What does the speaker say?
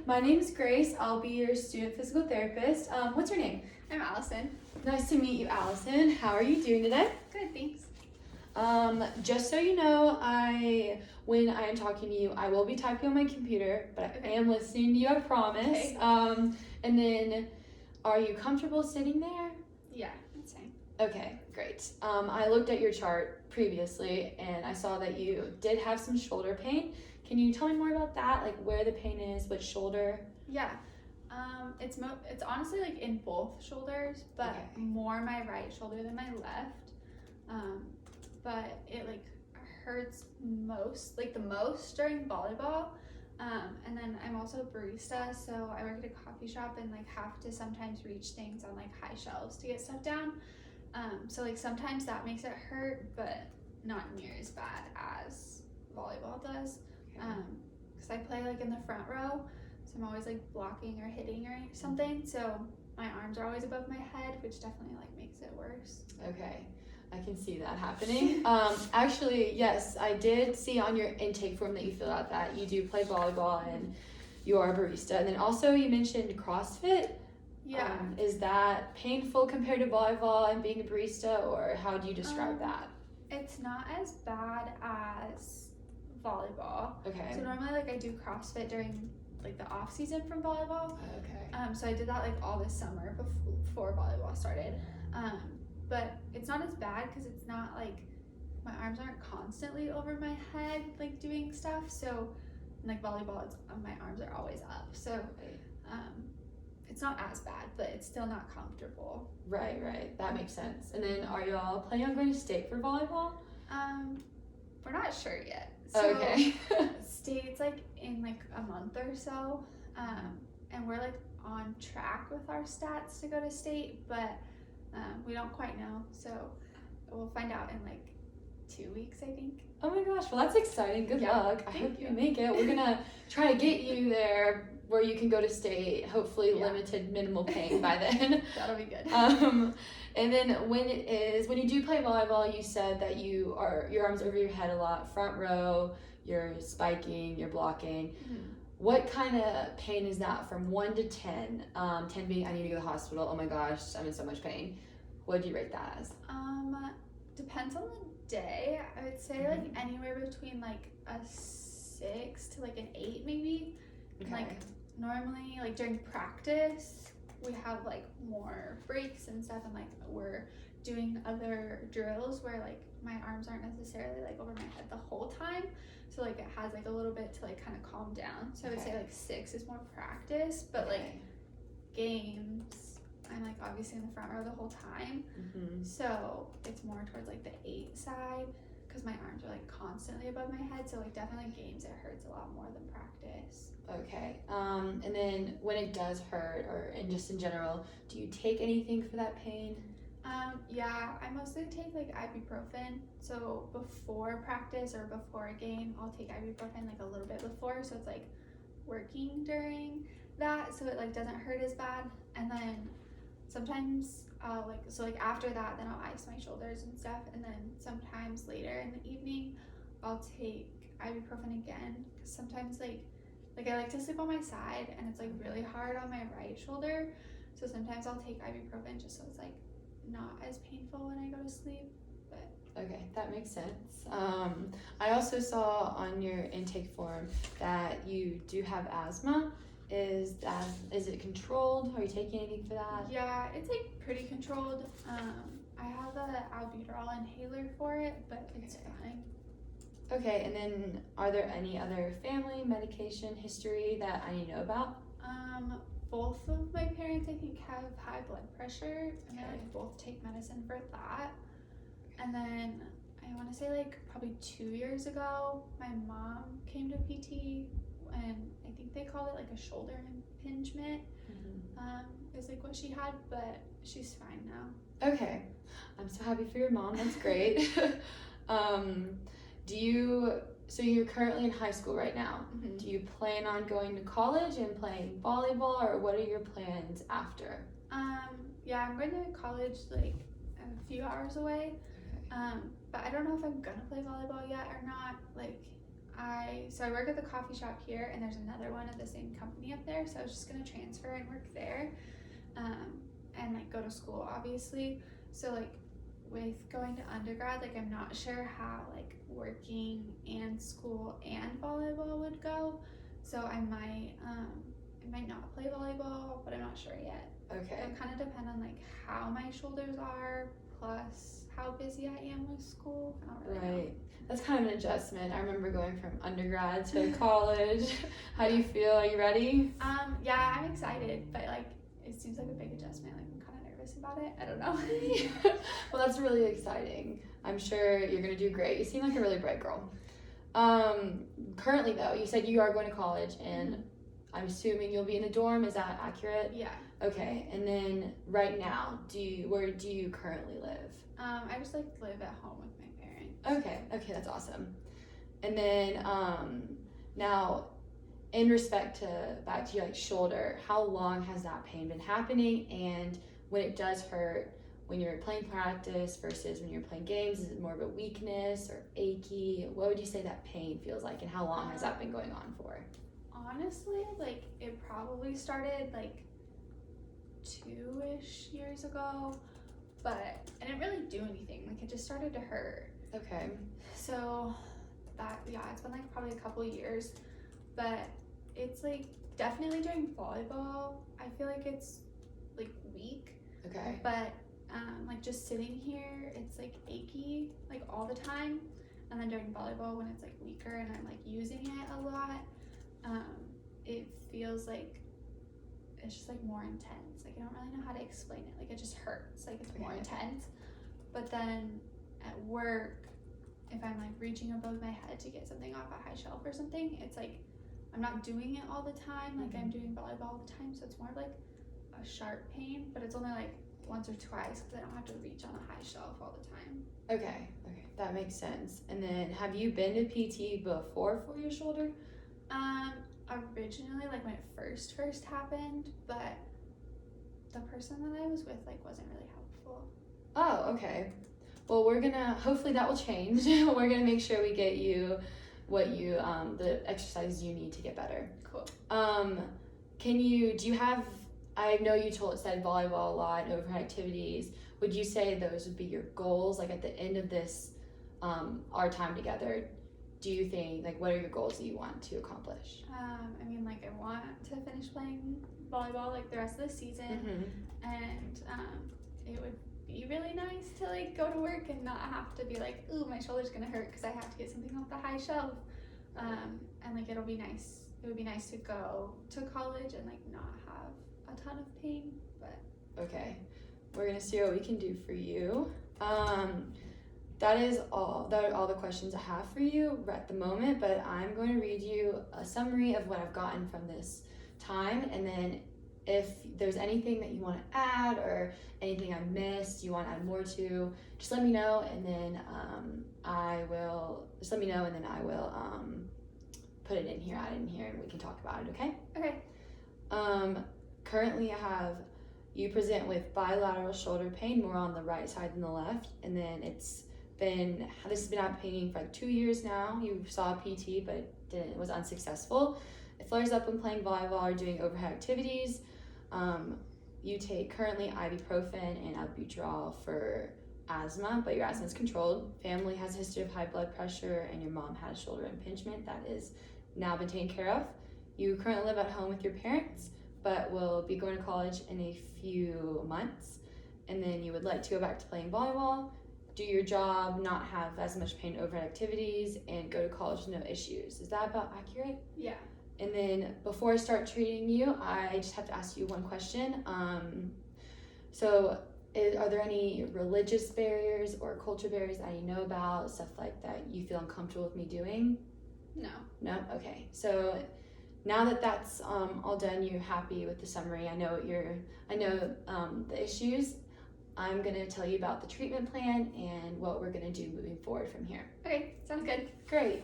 My name is Grace. I'll be your student physical therapist. What's your name? I'm Allison. Nice to meet you, Allison. How are you doing today? Good, thanks. Just so you know, when I am talking to you, I will be typing on my computer, but I am listening to you, I promise. Okay. And then, are you comfortable sitting there? Yeah, that's fine. Okay, great. I looked at your chart previously, and I saw that you did have some shoulder pain. Can you tell me more about that? Like where the pain is, which shoulder? Yeah. It's honestly like in both shoulders, but Okay. more my right shoulder than my left. But it like hurts the most during volleyball. And then I'm also a barista, so I work at a coffee shop and like have to sometimes reach things on like high shelves to get stuff down. So like sometimes that makes it hurt, but not near as bad as volleyball does. Because I play like in the front row, so I'm always like blocking or hitting or something. So my arms are always above my head, which definitely like makes it worse. Okay, I can see that happening. Actually, yes, I did see on your intake form that you filled out that you do play volleyball and you are a barista. And then also you mentioned CrossFit. Yeah. Is that painful compared to volleyball and being a barista, or how do you describe that? It's not as bad as volleyball. Okay. So normally like I do CrossFit during like the off season from volleyball. Okay. So I did that like all this summer before volleyball started. But it's not as bad because it's not like my arms aren't constantly over my head like doing stuff. So like volleyball, my arms are always up. So it's not as bad, but it's still not comfortable. Right. That makes sense. And then are y'all planning on going to state for volleyball? We're not sure yet. So Okay. state's like in like a month or so. And we're like on track with our stats to go to state, but we don't quite know. So we'll find out in like 2 weeks, I think. Oh my gosh, well that's exciting. Good luck. I hope you make it. We're gonna try to get you there where you can go to state, hopefully limited minimal pain by then. That'll be good. And then when you do play volleyball, you said that your arms over your head a lot, front row, you're spiking, you're blocking. Mm-hmm. What kind of pain is that from 1 to 10? 10 being I need to go to the hospital, oh my gosh, I'm in so much pain. What do you rate that as? Depends on the day. I would say like anywhere between like a 6 to like an 8 maybe. Okay. Like normally like during practice we have like more breaks and stuff, and like we're doing other drills where like my arms aren't necessarily like over my head the whole time, so like it has like a little bit to like kind of calm down. So I would say like 6 is more practice, but like games I'm like obviously in the front row the whole time. So it's more towards like the 8 side because my arms are like constantly above my head. So like definitely games it hurts a lot more than practice. Okay. And then when it does hurt, or just in general, do you take anything for that pain? Yeah, I mostly take like ibuprofen. So before practice or before a game, I'll take ibuprofen like a little bit before, so it's like working during that, so it like doesn't hurt as bad. And then sometimes like after that, then I'll ice my shoulders and stuff. And then sometimes later in the evening, I'll take ibuprofen again. Cause sometimes like I like to sleep on my side, and it's like really hard on my right shoulder. So sometimes I'll take ibuprofen just so it's like not as painful when I go to sleep. But Okay, that makes sense. I also saw on your intake form that you do have asthma. Is it controlled? Are you taking anything for that? yeah, it's like pretty controlled. I have a albuterol inhaler for it, but it's fine. Okay, and then are there any other family medication history that I need to know about? Both of my parents I think have high blood pressure, and they like both take medicine for that. And then I want to say like probably 2 years ago, my mom came to PT, and I think they called it like a shoulder impingement. Is like what she had, but she's fine now. Okay, I'm so happy for your mom. That's great. So you're currently in high school right now. Do you plan on going to college and playing volleyball, or what are your plans after? Yeah, I'm going to college like a few hours away. But I don't know if I'm gonna play volleyball yet or not. Like, I work at the coffee shop here, and there's another one at the same company up there. So I was just gonna transfer and work there, and like go to school, obviously. So like with going to undergrad, like I'm not sure how like working and school and volleyball would go. So I might not play volleyball, but I'm not sure yet. Okay. It'll kind of depend on like how my shoulders are, plus how busy I am with school. I don't really know. Right. That's kind of an adjustment. I remember going from undergrad to college. How do you feel? Are you ready? Yeah, I'm excited, but like it seems like a big adjustment. Like I'm kind of nervous about it. I don't know. Well, that's really exciting. I'm sure you're gonna do great. You seem like a really bright girl. Currently though, you said you are going to college, and I'm assuming you'll be in a dorm. Is that accurate? Yeah. Okay. And then right now, where do you currently live? I just like live at home with my parents. Okay, that's awesome. And then now, in respect to back to your like shoulder, how long has that pain been happening? And when it does hurt, when you're playing practice versus when you're playing games, is it more of a weakness or achy? What would you say that pain feels like, and how long has that been going on for? Honestly, like it probably started like 2-ish years ago, but I didn't really do anything. Like it just started to hurt. Okay. So it's been like probably a couple years, but it's like definitely during volleyball, I feel like it's like weak, Okay. but like just sitting here, it's like achy like all the time. And then during volleyball, when it's like weaker and I'm like using it a lot, it feels like it's just like more intense. Like I don't really know how to explain it. Like it just hurts. Like it's more Okay. intense. But then at work, if I'm like reaching above my head to get something off a high shelf or something, it's like I'm not doing it all the time. Like I'm doing volleyball all the time, so it's more of like a sharp pain. But it's only like once or twice because I don't have to reach on a high shelf all the time. Okay, that makes sense. And then, have you been to PT before for your shoulder? Originally, like when it first happened, but the person that I was with like wasn't really helpful. Oh, okay. Well, hopefully that will change. We're gonna make sure we get you the exercises you need to get better. Cool. I know you said volleyball a lot and overhead activities. Would you say those would be your goals? Like at the end of this, our time together, do you think, like, what are your goals that you want to accomplish? I mean, like I want to finish playing volleyball like the rest of the season, and it would be really nice to like go to work and not have to be like, ooh, my shoulder's gonna hurt because I have to get something off the high shelf. And like it would be nice to go to college and like not have a ton of pain, but Okay, we're gonna see what we can do for you. That are all the questions I have for you at the moment, but I'm going to read you a summary of what I've gotten from this time, and then if there's anything that you want to add or anything I missed, you want to add more to, just let me know, and then I will put it in here, add it in here, and we can talk about it, okay? okay. Currently I have you present with bilateral shoulder pain, more on the right side than the left, and then this has been happening for like 2 years now. You saw a PT, but it was unsuccessful. It flares up when playing volleyball or doing overhead activities. You take currently ibuprofen and albuterol for asthma, but your asthma is controlled. Family has a history of high blood pressure, and your mom had a shoulder impingement that is now been taken care of. You currently live at home with your parents, but will be going to college in a few months, and then you would like to go back to playing volleyball, do your job, not have as much pain overhead activities, and go to college with no issues. Is that about accurate? Yeah. And then before I start treating you, I just have to ask you one question. Are there any religious barriers or culture barriers that you know about, stuff like that you feel uncomfortable with me doing? No. No? Okay. So now that that's all done, you're happy with the summary. I know the issues. I'm going to tell you about the treatment plan and what we're going to do moving forward from here. Okay, sounds good. Great.